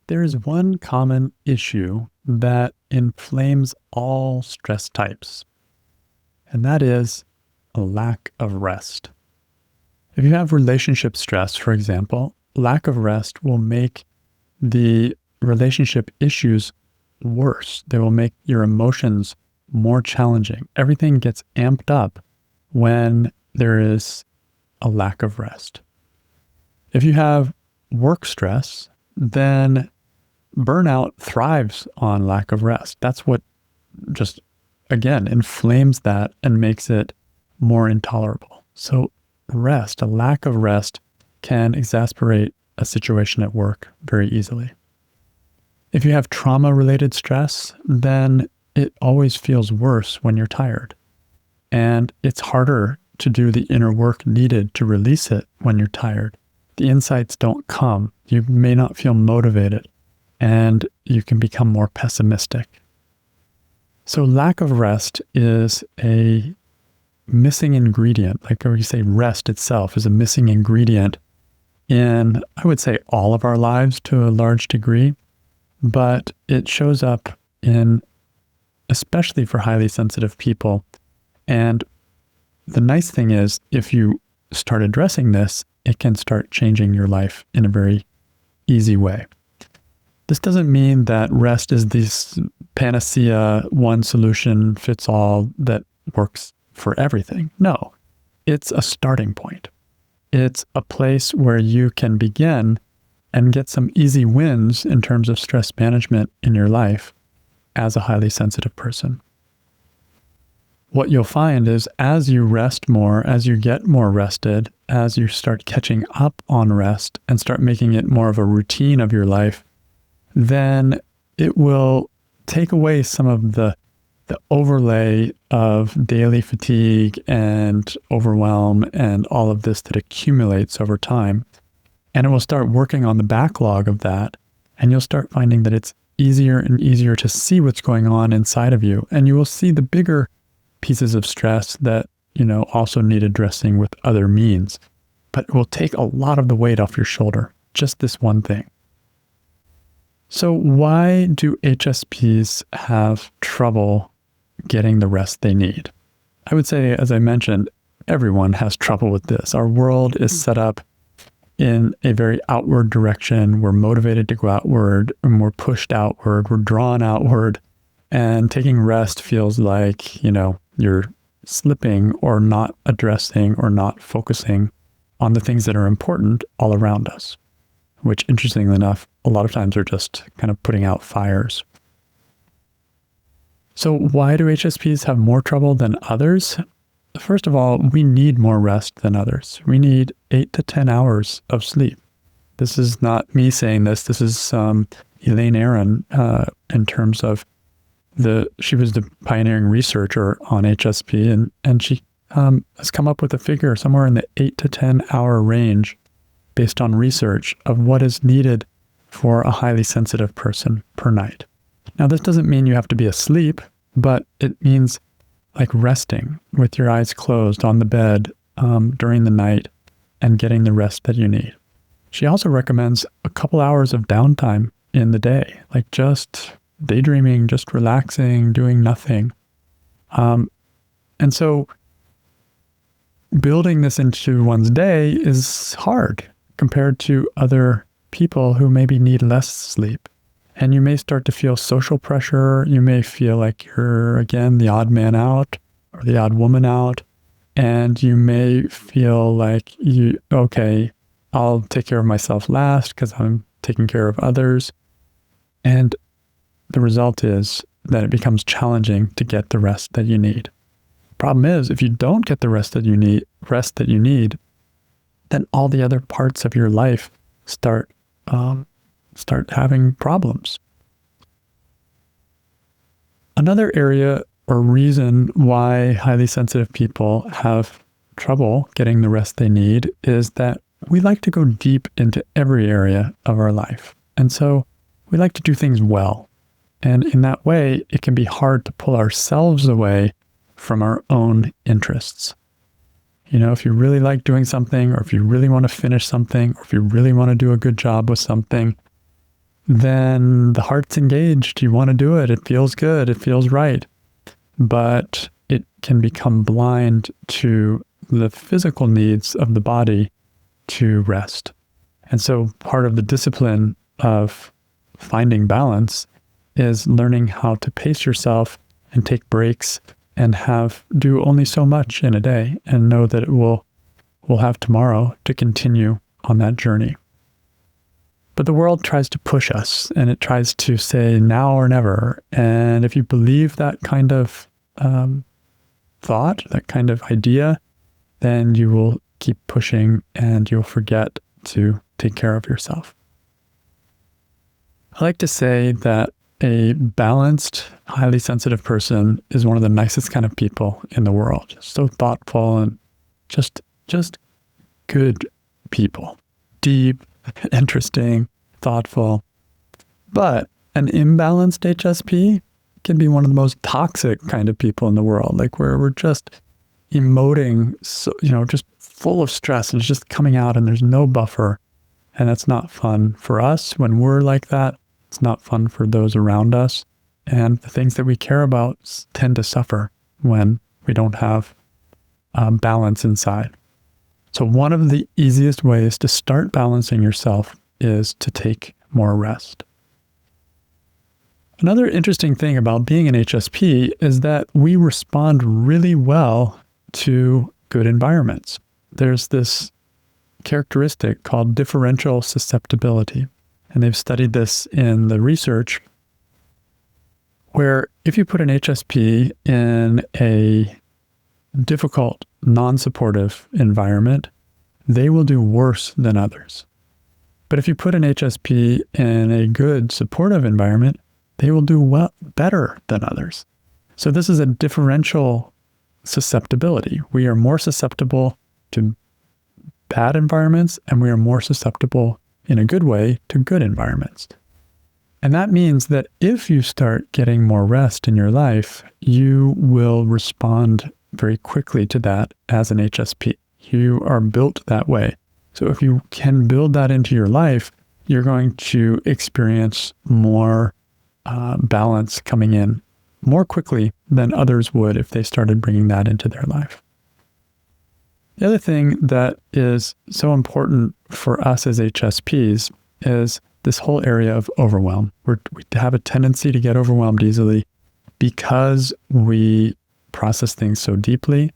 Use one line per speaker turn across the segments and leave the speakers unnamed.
There is one common issue that inflames all stress types, and that is a lack of rest. If you have relationship stress, for example, lack of rest will make the relationship issues worse. They will make your emotions more challenging. Everything gets amped up when there is a lack of rest. If you have work stress, then burnout thrives on lack of rest. That's what just, again, inflames that and makes it more intolerable. So rest, a lack of rest, can exacerbate a situation at work very easily. If you have trauma-related stress, then it always feels worse when you're tired. And it's harder to do the inner work needed to release it when you're tired. The insights don't come. You may not feel motivated, and you can become more pessimistic. So lack of rest is a missing ingredient. Like we say, rest itself is a missing ingredient in, I would say, all of our lives to a large degree, but it shows up in, especially for highly sensitive people. And the nice thing is, if you start addressing this, it can start changing your life in a very easy way. This doesn't mean that rest is this panacea, one solution fits all that works for everything. No, it's a starting point. It's a place where you can begin and get some easy wins in terms of stress management in your life as a highly sensitive person. What you'll find is as you rest more, as you get more rested, as you start catching up on rest and start making it more of a routine of your life, then it will take away some of the overlay of daily fatigue and overwhelm and all of this that accumulates over time. And it will start working on the backlog of that. And you'll start finding that it's easier and easier to see what's going on inside of you. And you will see the bigger pieces of stress that, also need addressing with other means. But it will take a lot of the weight off your shoulder, just this one thing. So why do HSPs have trouble getting the rest they need? I would say, as I mentioned, everyone has trouble with this. Our world is set up in a very outward direction. We're motivated to go outward, and we're pushed outward. We're drawn outward. And taking rest feels like, you're slipping or not addressing or not focusing on the things that are important all around us, which, interestingly enough, a lot of times are just kind of putting out fires. So why do HSPs have more trouble than others? First of all, we need more rest than others. We need 8 to 10 hours of sleep. This is not me saying this. This is Elaine Aron in terms of she was the pioneering researcher on HSP, and she has come up with a figure somewhere in the 8 to 10 hour range based on research of what is needed for a highly sensitive person per night. Now, this doesn't mean you have to be asleep, but it means like resting with your eyes closed on the bed during the night and getting the rest that you need. She also recommends a couple hours of downtime in the day, like just daydreaming, just relaxing, doing nothing. And so building this into one's day is hard compared to other people who maybe need less sleep. And you may start to feel social pressure. You may feel like you're, again, the odd man out or the odd woman out. And you may feel like I'll take care of myself last because I'm taking care of others. And the result is that it becomes challenging to get the rest that you need. Problem is, if you don't get the rest that you need, then all the other parts of your life start having problems. Another area or reason why highly sensitive people have trouble getting the rest they need is that we like to go deep into every area of our life. And so we like to do things well. And in that way, it can be hard to pull ourselves away from our own interests. If you really like doing something, or if you really want to finish something, or if you really want to do a good job with something, then the heart's engaged. You want to do it. It feels good. It feels right. But it can become blind to the physical needs of the body to rest. And so part of the discipline of finding balance is learning how to pace yourself and take breaks and do only so much in a day and know that we'll have tomorrow to continue on that journey. But the world tries to push us, and it tries to say now or never. And if you believe that kind of thought, that kind of idea, then you will keep pushing and you'll forget to take care of yourself. I like to say that a balanced, highly sensitive person is one of the nicest kind of people in the world. So thoughtful and just good people. Deep, interesting, thoughtful. But an imbalanced HSP can be one of the most toxic kind of people in the world, like where we're just emoting, so, just full of stress and it's just coming out and there's no buffer. And that's not fun for us when we're like that. It's not fun for those around us. And the things that we care about tend to suffer when we don't have balance inside. So one of the easiest ways to start balancing yourself is to take more rest. Another interesting thing about being an HSP is that we respond really well to good environments. There's this characteristic called differential susceptibility. And they've studied this in the research where if you put an HSP in a difficult, non-supportive environment, they will do worse than others. But if you put an HSP in a good, supportive environment, they will do better than others. So this is a differential susceptibility. We are more susceptible to bad environments, and we are more susceptible in a good way to good environments. And that means that if you start getting more rest in your life, you will respond very quickly to that as an HSP. You are built that way. So if you can build that into your life, you're going to experience more balance coming in more quickly than others would if they started bringing that into their life. The other thing that is so important for us as HSPs is this whole area of overwhelm. We have a tendency to get overwhelmed easily because we process things so deeply.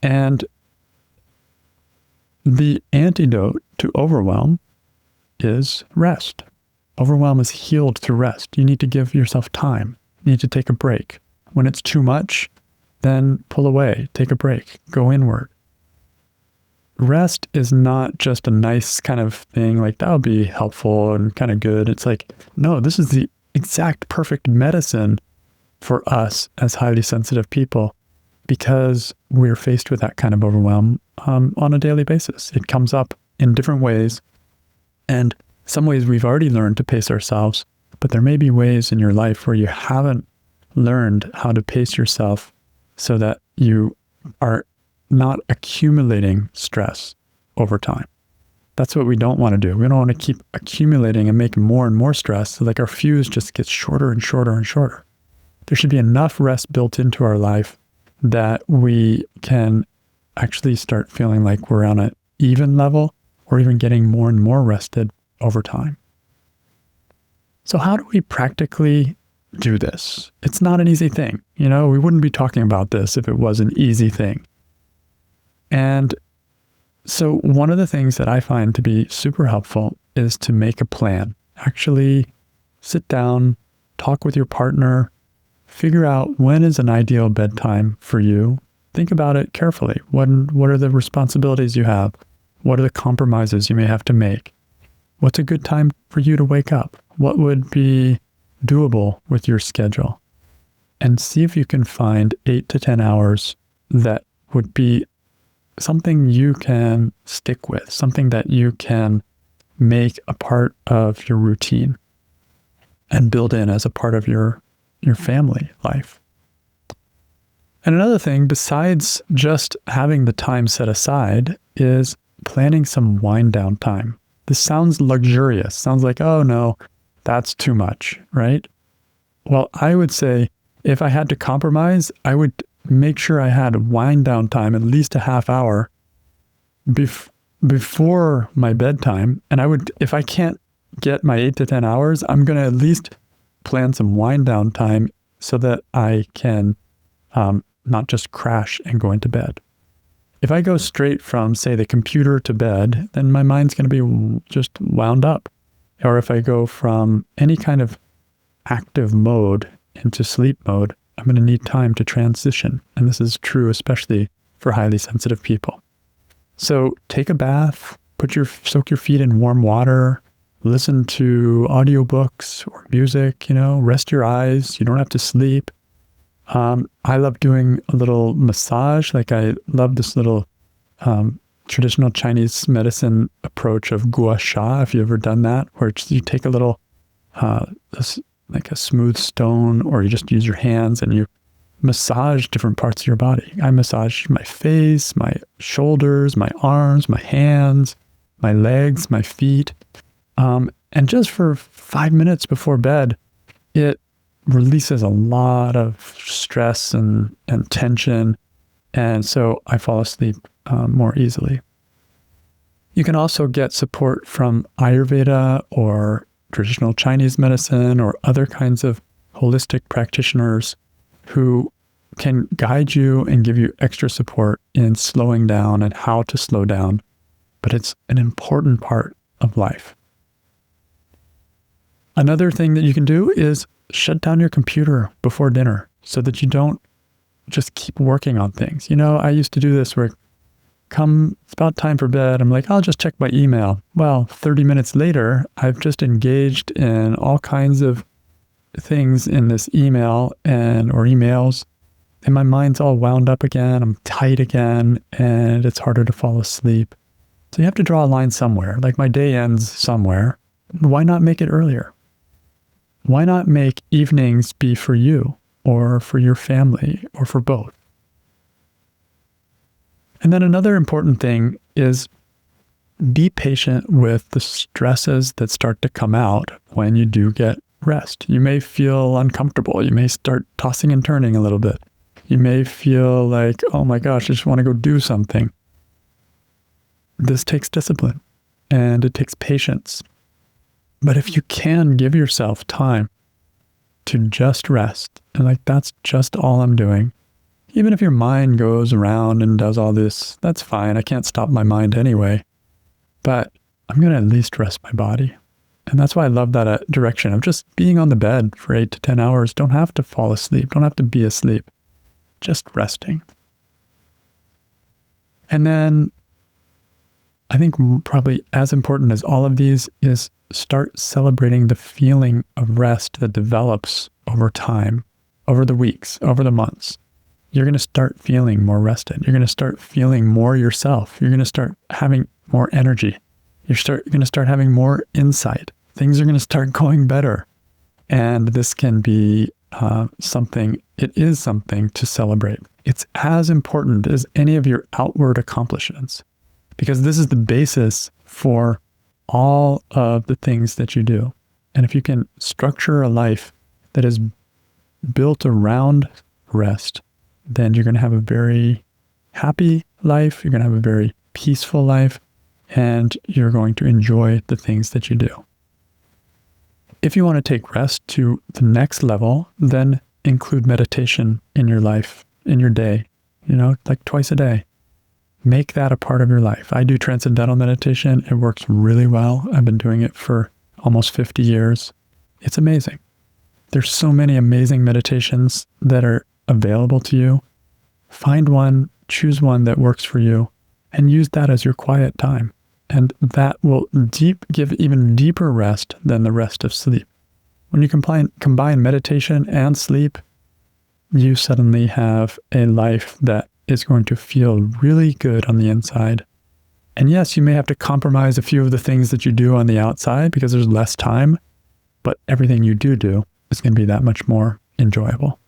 And the antidote to overwhelm is rest. Overwhelm is healed through rest. You need to give yourself time. You need to take a break. When it's too much, then pull away, take a break, go inward. Rest is not just a nice kind of thing, like that'll be helpful and kind of good. It's like, no, this is the exact perfect medicine for us as highly sensitive people because we're faced with that kind of overwhelm on a daily basis. It comes up in different ways. And some ways we've already learned to pace ourselves, but there may be ways in your life where you haven't learned how to pace yourself so that you are not accumulating stress over time. That's what we don't want to do. We don't want to keep accumulating and making more and more stress so like our fuse just gets shorter and shorter and shorter. There should be enough rest built into our life that we can actually start feeling like we're on an even level or even getting more and more rested over time. So how do we practically do this? It's not an easy thing. We wouldn't be talking about this if it was an easy thing. And so one of the things that I find to be super helpful is to make a plan. Actually sit down, talk with your partner, figure out when is an ideal bedtime for you. Think about it carefully. What are the responsibilities you have? What are the compromises you may have to make? What's a good time for you to wake up? What would be doable with your schedule? And see if you can find 8 to 10 hours that would be something you can stick with, something that you can make a part of your routine and build in as a part of your family life. And another thing, besides just having the time set aside, is planning some wind down time. This sounds luxurious. Sounds like, oh no, that's too much, right? Well, I would say if I had to compromise, I would make sure I had wind down time, at least a half hour before my bedtime. And I would, if I can't get my 8 to 10 hours, I'm going to at least plan some wind down time so that I can not just crash and go into bed. If I go straight from, say, the computer to bed, then my mind's going to be just wound up. Or if I go from any kind of active mode into sleep mode, I'm going to need time to transition. And this is true especially for highly sensitive people. So take a bath, soak your feet in warm water, listen to audiobooks or music, rest your eyes. You don't have to sleep. I love doing a little massage. Like I love this little traditional Chinese medicine approach of gua sha, if you've ever done that, where you take a little, like a smooth stone, or you just use your hands and you massage different parts of your body. I massage my face, my shoulders, my arms, my hands, my legs, my feet. And just for 5 minutes before bed, it releases a lot of stress and tension. And so I fall asleep more easily. You can also get support from Ayurveda or traditional Chinese medicine or other kinds of holistic practitioners who can guide you and give you extra support in slowing down and how to slow down. But it's an important part of life. Another thing that you can do is shut down your computer before dinner so that you don't just keep working on things. I used to do this where it's about time for bed, I'm like, I'll just check my email. Well, 30 minutes later, I've just engaged in all kinds of things in this email or emails, and my mind's all wound up again. I'm tight again, and it's harder to fall asleep. So you have to draw a line somewhere. Like my day ends somewhere. Why not make it earlier? Why not make evenings be for you or for your family or for both? And then another important thing is be patient with the stresses that start to come out when you do get rest. You may feel uncomfortable. You may start tossing and turning a little bit. You may feel like, oh my gosh, I just want to go do something. This takes discipline and it takes patience. But if you can give yourself time to just rest, and like that's just all I'm doing, even if your mind goes around and does all this, that's fine. I can't stop my mind anyway. But I'm going to at least rest my body. And that's why I love that direction of just being on the bed for 8 to 10 hours. Don't have to fall asleep. Don't have to be asleep. Just resting. And then I think probably as important as all of these is start celebrating the feeling of rest that develops over time, over the weeks, over the months. You're going to start feeling more rested. You're going to start feeling more yourself. You're going to start having more energy. You're going to start having more insight. Things are going to start going better. And this can be it is something to celebrate. It's as important as any of your outward accomplishments, because this is the basis for all of the things that you do. And if you can structure a life that is built around rest, then you're going to have a very happy life. You're going to have a very peaceful life, and you're going to enjoy the things that you do. If you want to take rest to the next level, then include meditation in your life, in your day, like twice a day. Make that a part of your life. I do transcendental meditation. It works really well. I've been doing it for almost 50 years. It's amazing. There's so many amazing meditations that are available to you. Find one, choose one that works for you, and use that as your quiet time. And that will give even deeper rest than the rest of sleep. When you combine meditation and sleep, you suddenly have a life that is going to feel really good on the inside. And yes, you may have to compromise a few of the things that you do on the outside because there's less time, but everything you do is going to be that much more enjoyable.